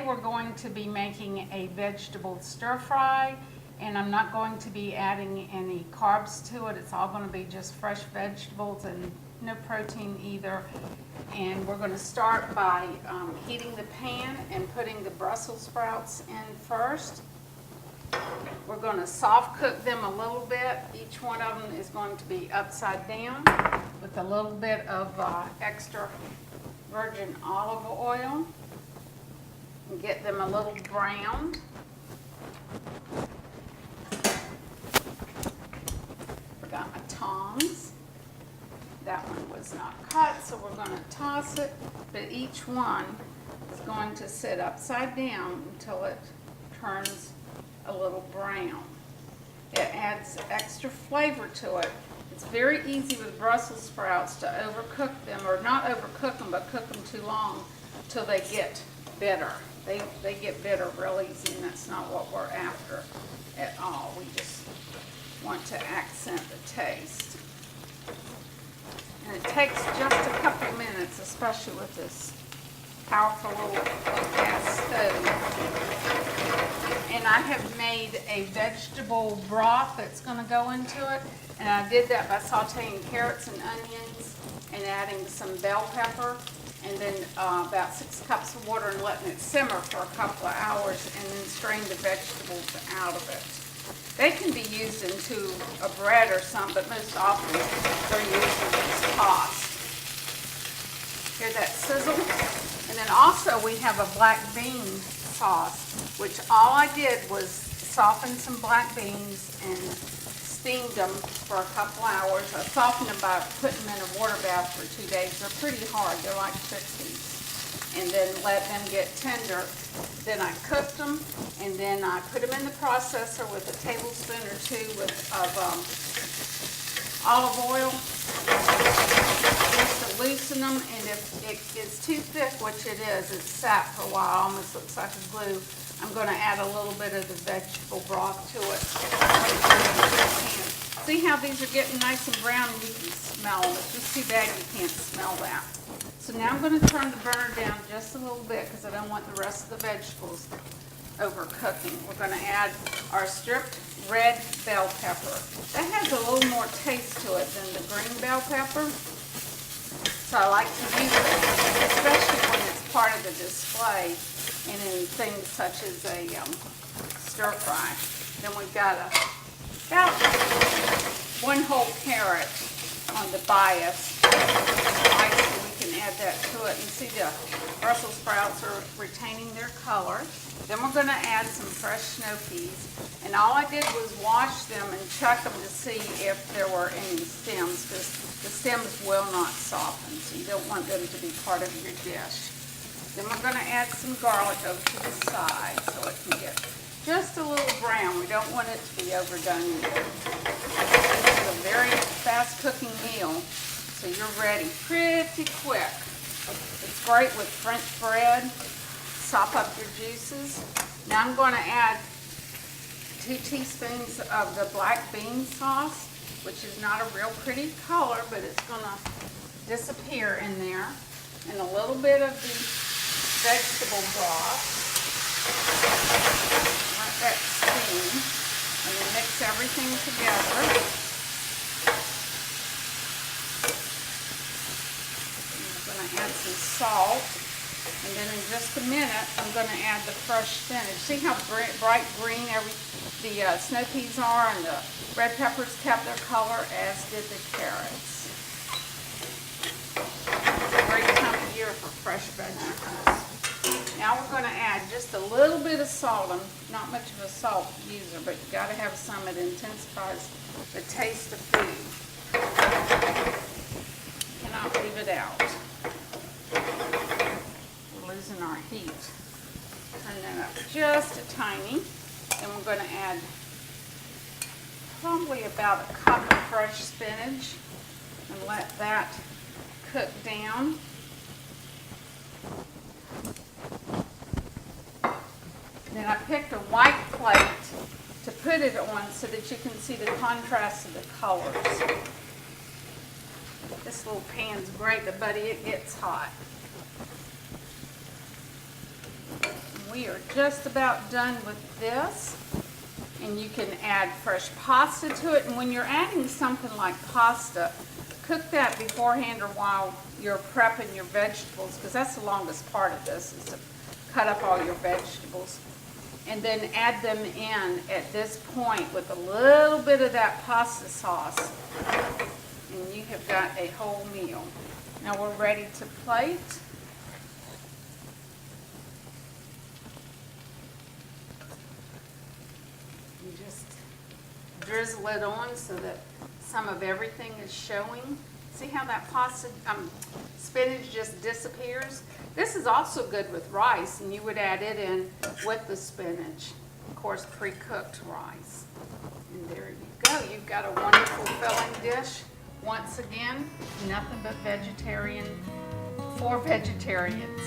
we're going to be making a vegetable stir fry, and I'm not going to be adding any carbs to it. It's all going to be just fresh vegetables and no protein either. And we're going to start by heating the pan and putting the Brussels sprouts in first. We're going to soft cook them a little bit. Each one of them is going to be upside down with a little bit of extra virgin olive oil. And get them a little browned. Forgot my tongs. That one was not cut, so we're going to toss it. But each one is going to sit upside down until it turns a little brown. It adds extra flavor to it. It's very easy with Brussels sprouts to overcook them, or not overcook them, but cook them too long until they get bitter. They get bitter real easy, and that's not what we're after at all. We just want to accent the taste. And it takes just a couple minutes, especially with this powerful little gas stove. And I have made a vegetable broth that's going to go into it. And I did that by sauteing carrots and onions and adding some bell pepper. And then about 6 cups of water and letting it simmer for a couple of hours, and then strain the vegetables out of it. They can be used into a bread or something, but most often they're used as tossed. Hear that sizzle? And then also we have a black bean sauce, which all I did was soften some black beans and steamed them for a couple hours. I softened them by putting them in a water bath for 2 days. They're pretty hard. They're like Fixties. And then let them get tender. Then I cooked them, and then I put them in the processor with a tablespoon or two of olive oil just to loosen them. And if it gets too thick, which it is, it's sat for a while, almost looks like a glue, I'm going to add a little bit of the vegetable broth to it. See how these are getting nice and brown, and you can smell them. It's just too bad you can't smell that. So now I'm going to turn the burner down just a little bit because I don't want the rest of the vegetables overcooking. We're going to add our stripped red bell pepper. That has a little more taste to it than the green bell pepper. So I like to use it, especially when it's part of the display and in things such as a stir fry. Then we've got about 1 whole carrot on the bias. We can add that to it, and see the Brussels sprouts are retaining their color. Then we're going to add some fresh snow peas, and all I did was wash them and check them to see if there were any stems, because the stems will not soften, so you don't want them to be part of your dish. Then we're going to add some garlic over to the side so it can get just a little brown. We don't want it to be overdone either. This is a very fast cooking meal, so you're ready pretty quick. It's great with French bread. Sop up your juices. Now I'm going to add 2 teaspoons of the black bean sauce, which is not a real pretty color, but it's going to disappear in there. And a little bit of the vegetable broth. Let that steam. And then mix everything together. Add some salt, and then in just a minute I'm going to add the fresh spinach. See how bright green the snow peas are, and the red peppers kept their color, as did the carrots. It's a great time of year for fresh vegetables. Now we're going to add just a little bit of salt. I'm not much of a salt user, but you got to have some. It intensifies the taste of food. Cannot leave it out. We're losing our heat. Turn that up just a tiny. Then we're going to add probably about a cup of fresh spinach and let that cook down. Then I picked a white plate to put it on so that you can see the contrast of the colors. This little pan's great, but buddy, it gets hot. we are just about done with this. And you can add fresh pasta to it. And when you're adding something like pasta, cook that beforehand or while you're prepping your vegetables, because that's the longest part of this, is to cut up all your vegetables. And then add them in at this point with a little bit of that pasta sauce. And you have got a whole meal. Now we're ready to plate. You just drizzle it on so that some of everything is showing. See how that pasta, spinach just disappears? This is also good with rice, and you would add it in with the spinach. Of course, pre-cooked rice. And there you go. You've got a wonderful filling dish. Once again, nothing but vegetarian for vegetarians.